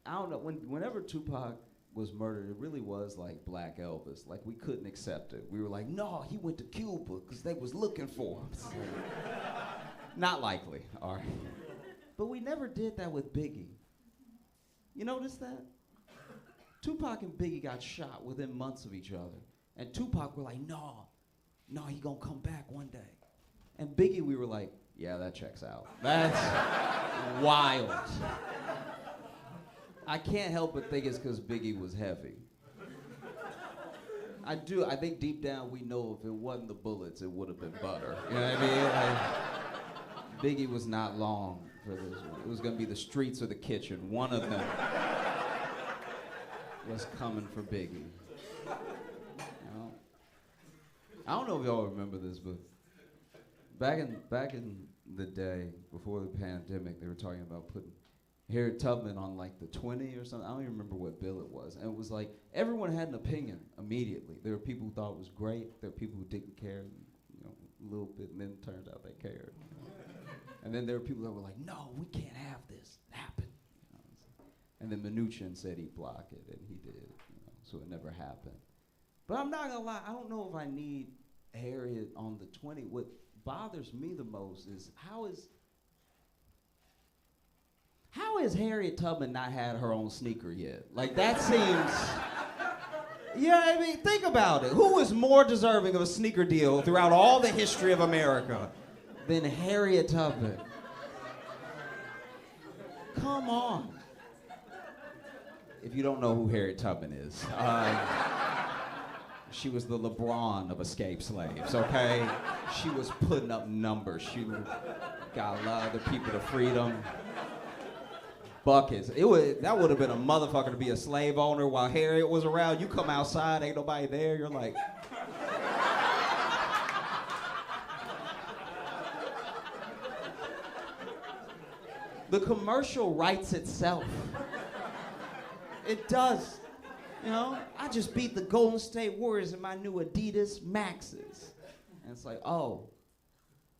I don't know, whenever Tupac was murdered, it really was like Black Elvis. Like, we couldn't accept it. We were like, no, he went to Cuba because they was looking for him. Not likely, all right. But we never did that with Biggie. You notice that? Tupac and Biggie got shot within months of each other. And Tupac were like, no, he gonna come back one day. And Biggie, we were like, yeah, that checks out. That's wild. I can't help but think it's because Biggie was heavy. I think deep down we know if it wasn't the bullets, it would have been butter. You know what I mean? Like, Biggie was not long for this one. It was gonna be the streets or the kitchen. One of them was coming for Biggie. You know? I don't know if y'all remember this, but back in the day, before the pandemic, they were talking about putting Harriet Tubman on like the 20 or something. I don't even remember what bill it was. And it was like, everyone had an opinion immediately. There were people who thought it was great. There were people who didn't care, you know, a little bit, and then it turned out they cared. You know? And then there were people that were like, no, we can't have this happen. You know? And then Mnuchin said he'd block it, and he did, you know, so it never happened. But I'm not gonna lie, I don't know if I need Harriet on the 20. What bothers me the most is how has Harriet Tubman not had her own sneaker yet? Like, that seems, you know what I mean? Think about it. Who is more deserving of a sneaker deal throughout all the history of America than Harriet Tubman? Come on. If you don't know who Harriet Tubman is, she was the LeBron of escaped slaves, okay? She was putting up numbers. She got a lot of the people to freedom. Buckets. That would have been a motherfucker to be a slave owner while Harriet was around. You come outside, ain't nobody there. You're like, the commercial writes itself. It does. You know, I just beat the Golden State Warriors in my new Adidas Maxes. And it's like, oh,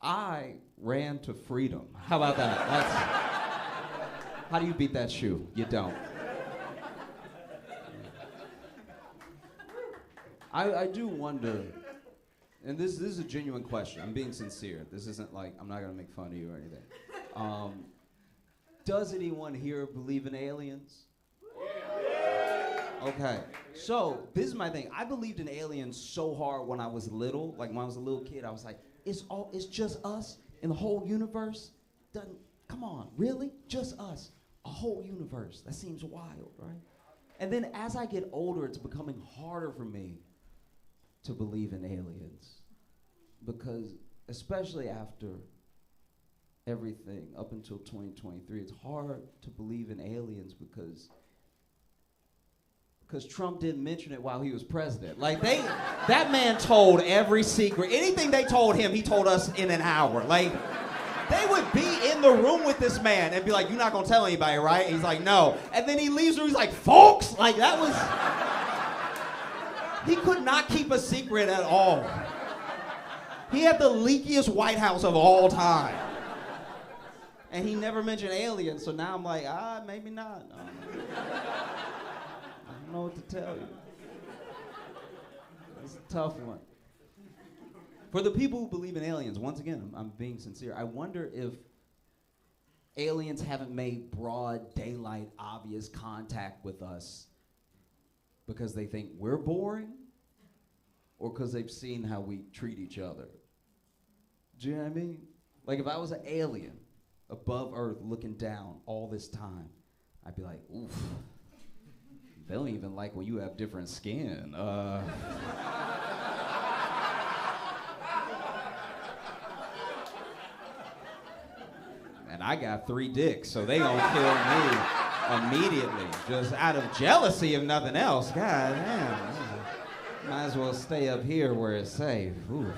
I ran to freedom. How about that? How do you beat that shoe? You don't. I do wonder, and this is a genuine question. I'm being sincere. This isn't like, I'm not gonna make fun of you or anything. Does anyone here believe in aliens? Okay, so this is my thing. I believed in aliens so hard when I was little. Like, when I was a little kid, I was like, it's just us in the whole universe? Come on, really? Just us? A whole universe? That seems wild, right? And then as I get older, it's becoming harder for me to believe in aliens. Because, especially after everything up until 2023, it's hard to believe in aliens because Trump didn't mention it while he was president. Like, that man told every secret. Anything they told him, he told us in an hour. Like, they would be in the room with this man and be like, you're not gonna tell anybody, right? And he's like, no. And then he leaves and he's like, folks, like, that was, he could not keep a secret at all. He had the leakiest White House of all time. And he never mentioned aliens, so now I'm like, maybe not. I don't know what to tell you. It's a tough one. For the people who believe in aliens, once again, I'm being sincere, I wonder if aliens haven't made broad daylight obvious contact with us because they think we're boring or because they've seen how we treat each other. Do you know what I mean? Like, if I was an alien above Earth looking down all this time, I'd be like, oof. They don't even like when you have different skin. And I got 3 dicks, so they gonna kill me immediately, just out of jealousy if nothing else. God damn. Might as well stay up here where it's safe. Ooh.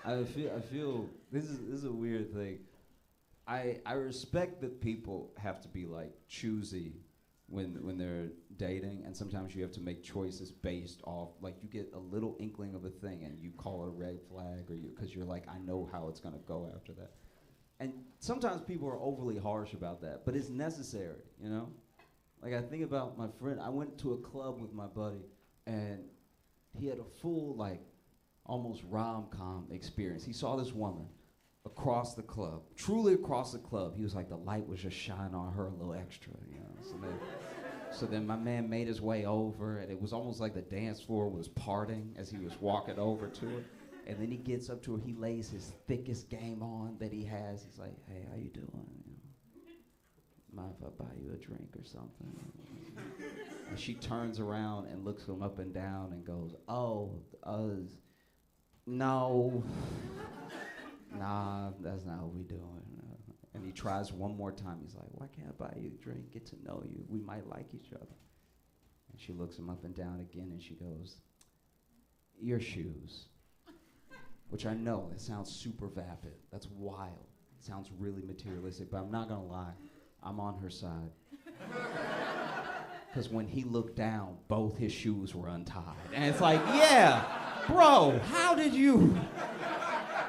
I feel this is a weird thing. I respect that people have to be like choosy when they're dating, and sometimes you have to make choices based off, like you get a little inkling of a thing and you call it a red flag, or because you're like, I know how it's gonna go after that. And sometimes people are overly harsh about that, but it's necessary, you know? Like I think about my friend, I went to a club with my buddy, and he had a full, like, almost rom-com experience. He saw this woman across the club, truly across the club. He was like, the light was just shining on her a little extra, you know? So then my man made his way over, and it was almost like the dance floor was parting as he was walking over to her. And then he gets up to her, he lays his thickest game on that he has. He's like, hey, how you doing? You know, mind if I buy you a drink or something? And she turns around and looks him up and down and goes, no. Nah, that's not what we doing. And he tries one more time. He's like, why can't I buy you a drink? Get to know you. We might like each other. And she looks him up and down again, and she goes, your shoes. Which I know, it sounds super vapid. That's wild. It sounds really materialistic, but I'm not gonna lie. I'm on her side. Because when he looked down, both his shoes were untied. And it's like, yeah, bro, how did you?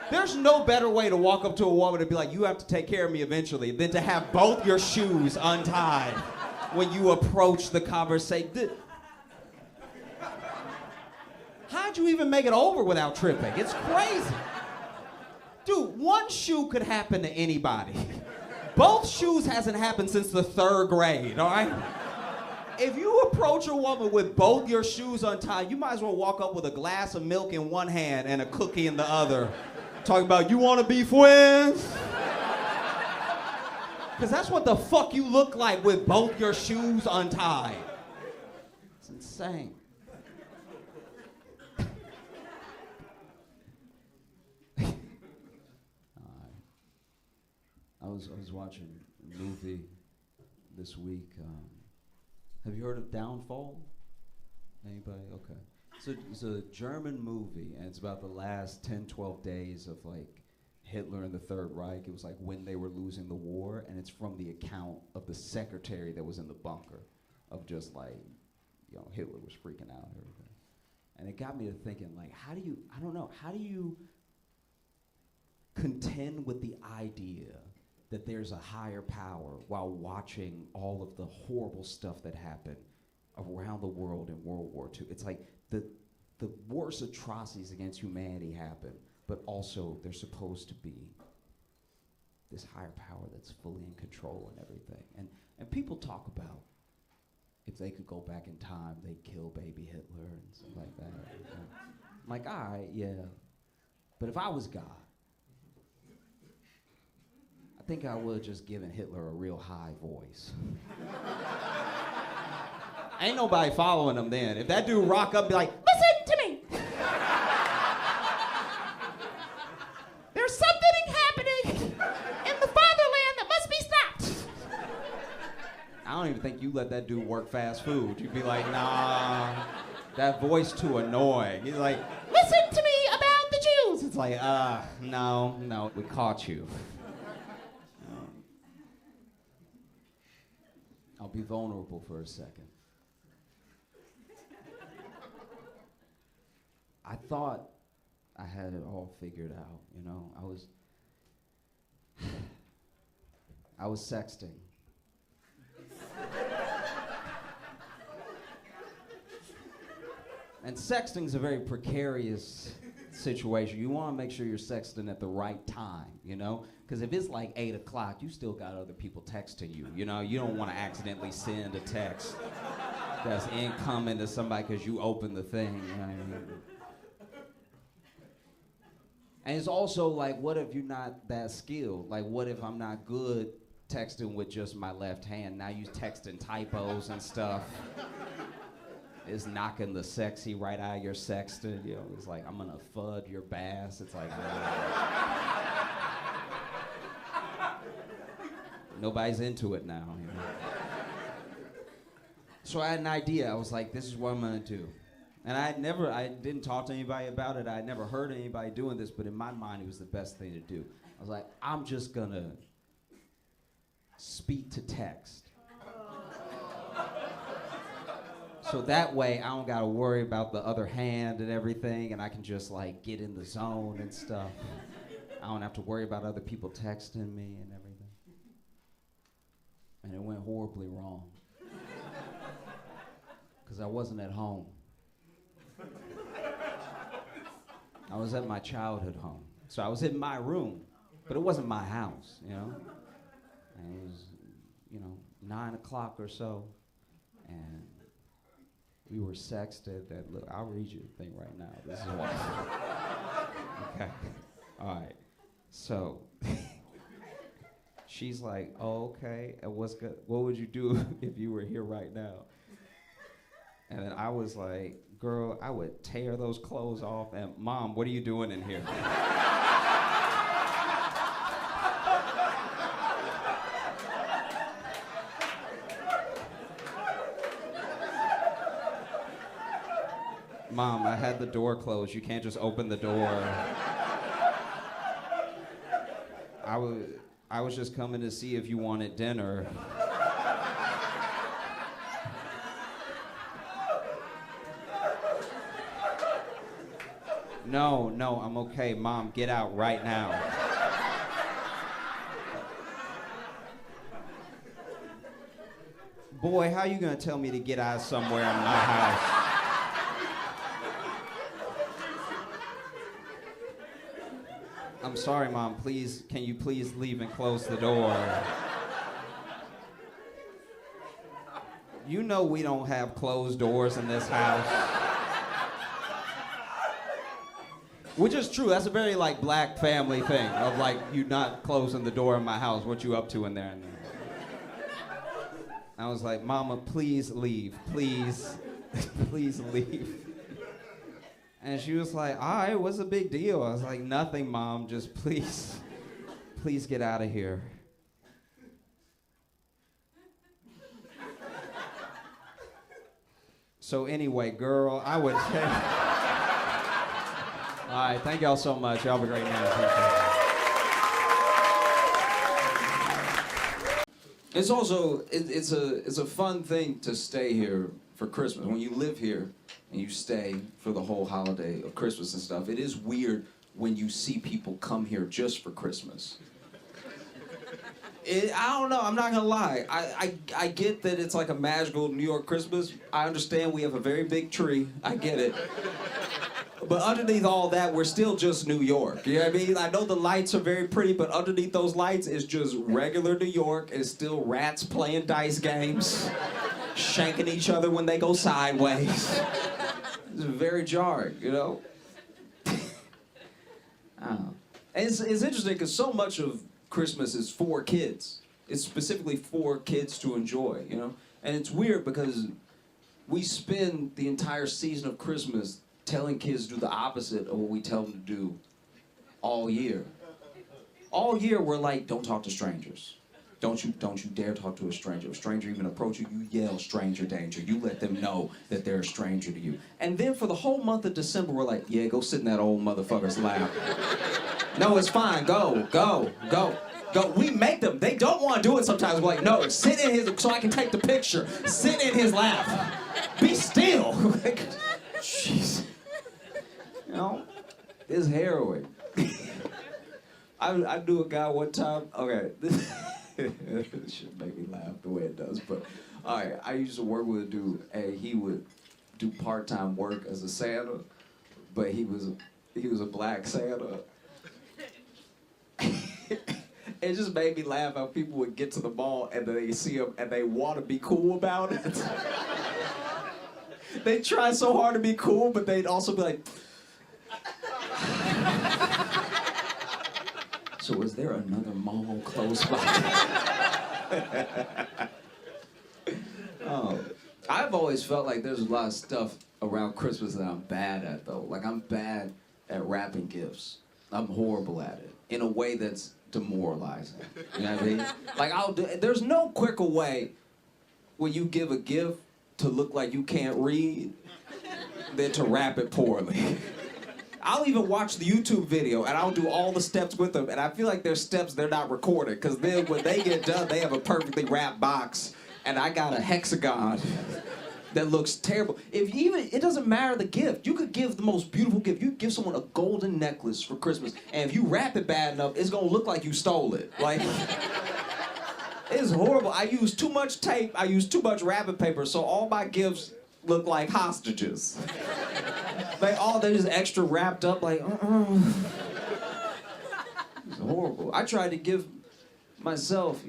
There's no better way to walk up to a woman and be like, you have to take care of me eventually, than to have both your shoes untied when you approach the conversation. How'd you even make it over without tripping? It's crazy. Dude, one shoe could happen to anybody. Both shoes hasn't happened since the 3rd grade, all right? If you approach a woman with both your shoes untied, you might as well walk up with a glass of milk in one hand and a cookie in the other. Talking about, you want to be friends? Because that's what the fuck you look like with both your shoes untied. It's insane. I was watching a movie this week. Have you heard of Downfall? Anybody? Okay. So it's a German movie, and it's about the last 10, 12 days of like Hitler and the Third Reich. It was like when they were losing the war, and it's from the account of the secretary that was in the bunker, of just like, you know, Hitler was freaking out and everything. And it got me to thinking, like, how do you contend with the idea that there's a higher power while watching all of the horrible stuff that happened around the world in World War II? It's like the worst atrocities against humanity happen, but also there's supposed to be this higher power that's fully in control and everything. And people talk about if they could go back in time, they'd kill baby Hitler and stuff like that. I'm like, all right, yeah. But if I was God, I think I would have just given Hitler a real high voice. Ain't nobody following him then. If that dude rock up and be like, listen to me. There's something happening in the fatherland that must be stopped. I don't even think you let that dude work fast food. You'd be like, nah, that voice too annoying. He's like, listen to me about the Jews. It's like, no, we caught you. I'll be vulnerable for a second. I thought I had it all figured out, you know. I was sexting. And sexting's a very precarious situation. You want to make sure you're sexting at the right time, you know? Because if it's like 8 o'clock, you still got other people texting you, you know? You don't want to accidentally send a text that's incoming to somebody because you opened the thing, you know what I mean? And it's also like, what if you're not that skilled? Like, what if I'm not good texting with just my left hand? Now you texting typos and stuff. It's knocking the sexy right out of your sexting. You know, it's like, I'm gonna fud your bass. It's like, nobody's into it now. You know? So I had an idea. I was like, this is what I'm gonna do. And I didn't talk to anybody about it. I had never heard anybody doing this, but in my mind, it was the best thing to do. I was like, I'm just gonna speak to text. So that way I don't gotta worry about the other hand and everything, and I can just like get in the zone and stuff. I don't have to worry about other people texting me and everything. And it went horribly wrong. Because I wasn't at home. I was at my childhood home. So I was in my room, but it wasn't my house, you know? And it was, 9 o'clock or so, and we were sexted. Look, I'll read you the thing right now. This is why. Okay. All right. So she's like, "Oh, okay. And what would you do if you were here right now?" And then I was like, "Girl, I would tear those clothes off. And Mom, what are you doing in here?" Mom, I had the door closed. You can't just open the door. I was just coming to see if you wanted dinner. No, I'm okay. Mom, get out right now. Boy, how you gonna tell me to get out somewhere in my house? I'm sorry, Mom, please, can you please leave and close the door? You know we don't have closed doors in this house. Which is true, that's a very like black family thing of like you not closing the door in my house. What you up to in there? I was like, Mama, please leave, please, please leave. And she was like, all right, what's the big deal? I was like, nothing, Mom, just please get out of here. So anyway, girl, I would say... All right, thank y'all so much. Y'all have a great night. It's also, it's a fun thing to stay here for Christmas. When you live here, and you stay for the whole holiday of Christmas and stuff, it is weird when you see people come here just for Christmas. I don't know, I'm not gonna lie. I get that it's like a magical New York Christmas. I understand we have a very big tree. I get it. But underneath all that, we're still just New York. You know what I mean? I know the lights are very pretty, but underneath those lights is just regular New York. It's still rats playing dice games, shanking each other when they go sideways. It's very jarring, you know? I don't know. And it's interesting because so much of Christmas is for kids. It's specifically for kids to enjoy, you know? And it's weird because we spend the entire season of Christmas telling kids to do the opposite of what we tell them to do all year. All year we're like, don't talk to strangers. Don't you dare talk to a stranger. If a stranger even approach you, you yell stranger danger. You let them know that they're a stranger to you. And then for the whole month of December, we're like, yeah, go sit in that old motherfucker's lap. No, it's fine. Go. We make them. They don't want to do it sometimes. We're like, no, sit in his, so I can take the picture. Sit in his lap. Be still. Jeez. You know, it's harrowing. I knew a guy one time, okay, this should make me laugh the way it does, but all right, I used to work with a dude, and he would do part-time work as a Santa, but he was a black Santa. It just made me laugh how people would get to the mall and they see him and they want to be cool about it. They try so hard to be cool, but they'd also be like, so is there another mall close by? I've always felt like there's a lot of stuff around Christmas that I'm bad at, though. Like, I'm bad at wrapping gifts. I'm horrible at it in a way that's demoralizing. You know what I mean? Like, there's no quicker way when you give a gift to look like you can't read than to wrap it poorly. I'll even watch the YouTube video and I'll do all the steps with them, and I feel like there's steps they're not recorded, because then when they get done, they have a perfectly wrapped box, and I got a hexagon that looks terrible. It doesn't matter the gift. You could give the most beautiful gift. You could give someone a golden necklace for Christmas, and if you wrap it bad enough, it's gonna look like you stole it. Like, it's horrible. I use too much tape. I use too much wrapping paper, so all my gifts look like hostages. They're just extra wrapped up, like, It's horrible. I try to give myself,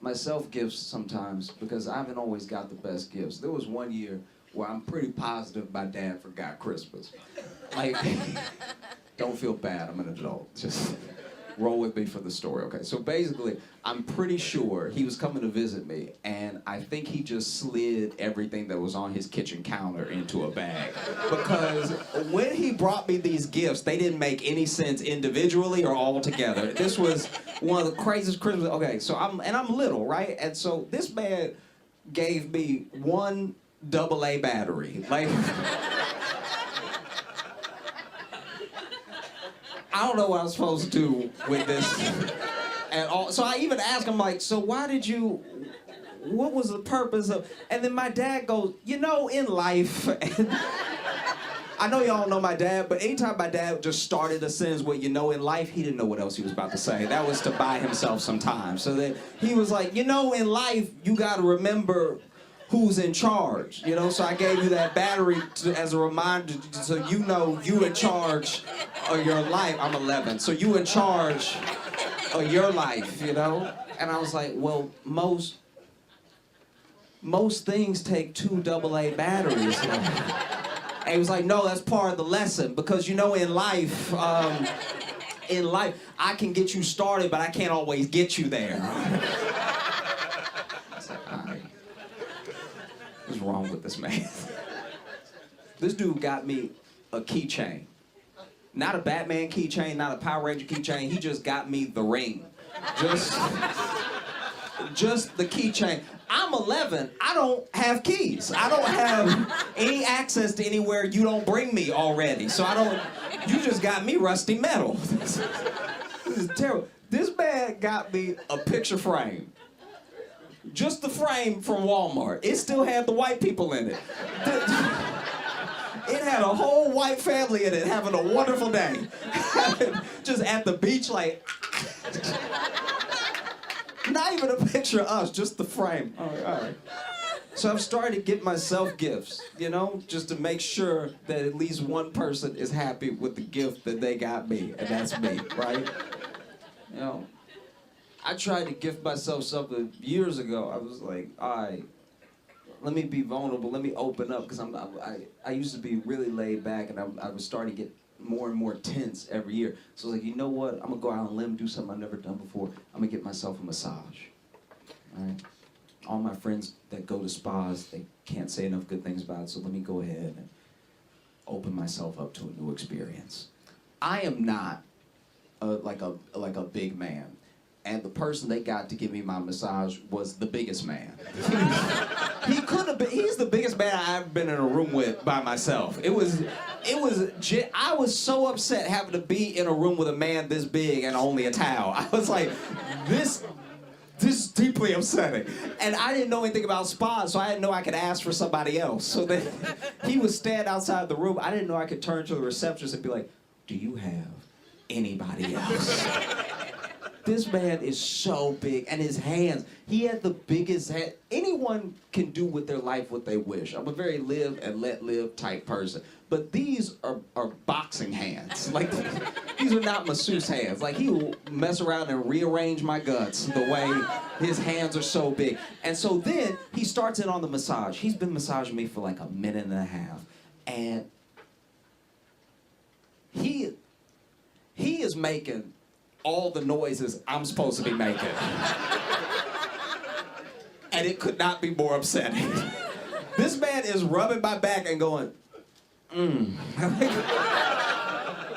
myself gifts sometimes because I haven't always got the best gifts. There was one year where I'm pretty positive my dad forgot Christmas. Like, don't feel bad, I'm an adult. Just roll with me for the story, okay? So basically, I'm pretty sure he was coming to visit me, and I think he just slid everything that was on his kitchen counter into a bag. Because when he brought me these gifts, they didn't make any sense individually or all together. This was one of the craziest Christmas. Okay, so I'm little, right? And so this man gave me one AA battery. Like, I don't know what I was supposed to do with this at all. So I even asked him, like, so what was the purpose of, and then my dad goes, in life, and I know y'all don't know my dad, but anytime my dad just started a sentence with, in life, he didn't know what else he was about to say. That was to buy himself some time. So that he was like, in life, you gotta remember who's in charge, So I gave you that battery as a reminder, so you in charge of your life. I'm 11, so you in charge of your life, And I was like, well, most things take 2 AA batteries. And he was like, no, that's part of the lesson, because in life, I can get you started, but I can't always get you there. I was like, all right. What's wrong with this man? This dude got me a keychain. Not a Batman keychain, not a Power Ranger keychain. He just got me the ring. Just the keychain. I'm 11. I don't have keys. I don't have any access to anywhere you don't bring me already. So you just got me rusty metal. This is terrible. This man got me a picture frame. Just the frame from Walmart. It still had the white people in it. It had a whole white family in it having a wonderful day. Just at the beach, like... Not even a picture of us, just the frame. All right. So I've started to get myself gifts, just to make sure that at least one person is happy with the gift that they got me, and that's me, right? I tried to gift myself something years ago. I was like, all right, let me be vulnerable, let me open up, because I used to be really laid back, and I was starting to get more and more tense every year. So I was like, you know what? I'm gonna go out on a limb, do something I've never done before. I'm gonna get myself a massage. All right? All my friends that go to spas, they can't say enough good things about it, so let me go ahead and open myself up to a new experience. I am not like a big man. And the person they got to give me my massage was the biggest man. He could have been, he's the biggest man I've been in a room with by myself. I was so upset having to be in a room with a man this big and only a towel. I was like, this is deeply upsetting. And I didn't know anything about spas, so I didn't know I could ask for somebody else. So then he would stand outside the room. I didn't know I could turn to the receptionist and be like, do you have anybody else? This man is so big, and his hands, he had the biggest hand. Anyone can do with their life what they wish. I'm a very live and let live type person. But these are boxing hands. Like, these are not masseuse hands. Like, he will mess around and rearrange my guts the way his hands are so big. And so then he starts in on the massage. He's been massaging me for like a minute and a half. And he is making all the noises I'm supposed to be making. And it could not be more upsetting. This man is rubbing my back and going,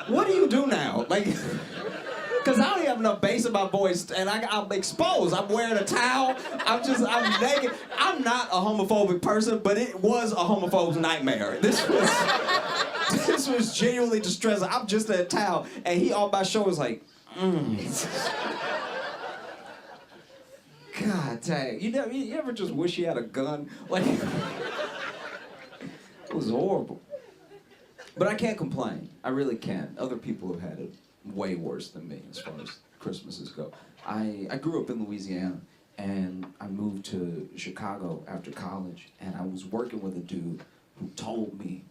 what do you do now? Like, because I don't even have enough bass in my voice, and I'm exposed. I'm wearing a towel. I'm naked. I'm not a homophobic person, but it was a homophobe's nightmare. This was genuinely distressing. I'm just in a towel, and he on my shoulders like, God, God dang. You ever just wish you had a gun? Like, it was horrible. But I can't complain. I really can't. Other people have had it way worse than me as far as Christmases go. I grew up in Louisiana, and I moved to Chicago after college, and I was working with a dude who told me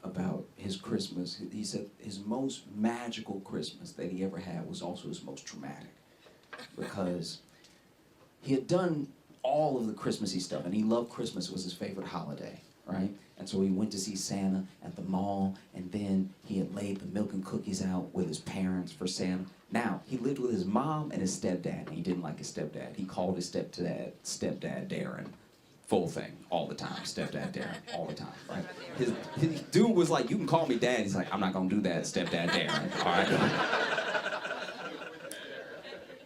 about his Christmas. He said his most magical Christmas that he ever had was also his most traumatic, because he had done all of the Christmassy stuff, and he loved Christmas. It was his favorite holiday, right? And so he went to see Santa at the mall, and then he had laid the milk and cookies out with his parents for Santa. Now, he lived with his mom and his stepdad, and he didn't like his stepdad. He called his stepdad Darren. Full thing, all the time. Stepdad Darren, all the time, right? His dude was like, you can call me dad. He's like, I'm not gonna do that, stepdad Darren, all right?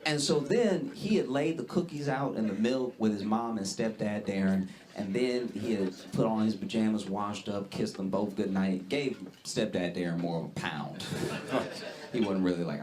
And so then he had laid the cookies out and the milk with his mom and stepdad Darren, and then he had put on his pajamas, washed up, kissed them both goodnight, gave stepdad Darren more of a pound. He wasn't really like,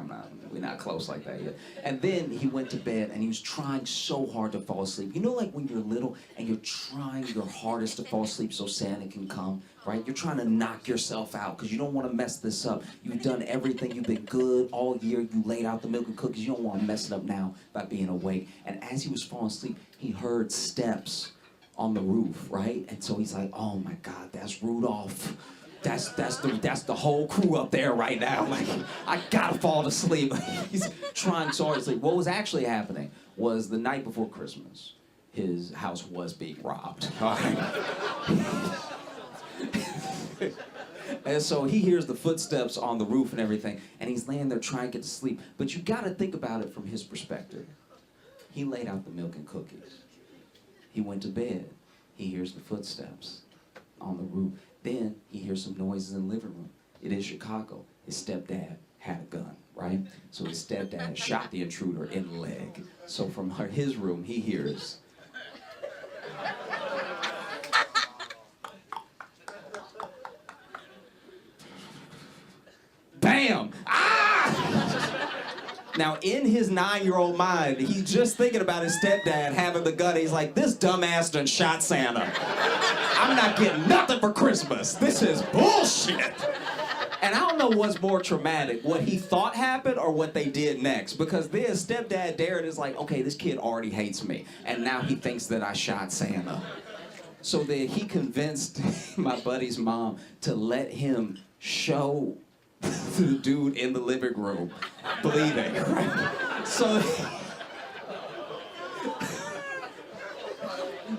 we're not close like that yet. And then he went to bed, and he was trying so hard to fall asleep. You know, like when you're little and you're trying your hardest to fall asleep so Santa can come, right? You're trying to knock yourself out because you don't want to mess this up. You've done everything. You've been good all year. You laid out the milk and cookies. You don't want to mess it up now by being awake. And as he was falling asleep, he heard steps on the roof, right? And so he's like, oh my God, that's Rudolph. That's the whole crew up there right now. Like, I gotta fall asleep. He's trying so hard to sleep. What was actually happening was the night before Christmas, his house was being robbed. All right? And so he hears the footsteps on the roof and everything, and he's laying there trying to get to sleep. But you gotta think about it from his perspective. He laid out the milk and cookies. He went to bed. He hears the footsteps on the roof. Then he hears some noises in the living room. It is Chicago. His stepdad had a gun, right? So his stepdad shot the intruder in the leg. So from his room, he hears, bam! Ah! Now, in his 9-year-old mind, he's just thinking about his stepdad having the gun. He's like, this dumbass done shot Santa. I'm not getting nothing for Christmas. This is bullshit. And I don't know what's more traumatic, what he thought happened or what they did next. Because then stepdad Darren is like, okay, this kid already hates me. And now he thinks that I shot Santa. So then he convinced my buddy's mom to let him show the dude in the living room bleeding. Right?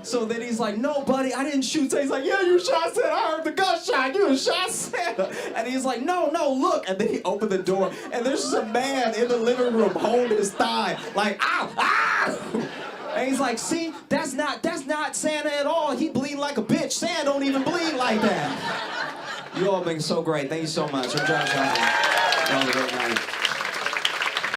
So then he's like, no, buddy, I didn't shoot Santa. He's like, yeah, you shot Santa. I heard the gunshot. You shot Santa. And he's like, no, look. And then he opened the door, and there's just a man in the living room holding his thigh, like, ow, ow. And he's like, see, that's not Santa at all. He bleeding like a bitch. Santa don't even bleed like that. You all been so great. Thank you so much. I'm Josh. Have a great night.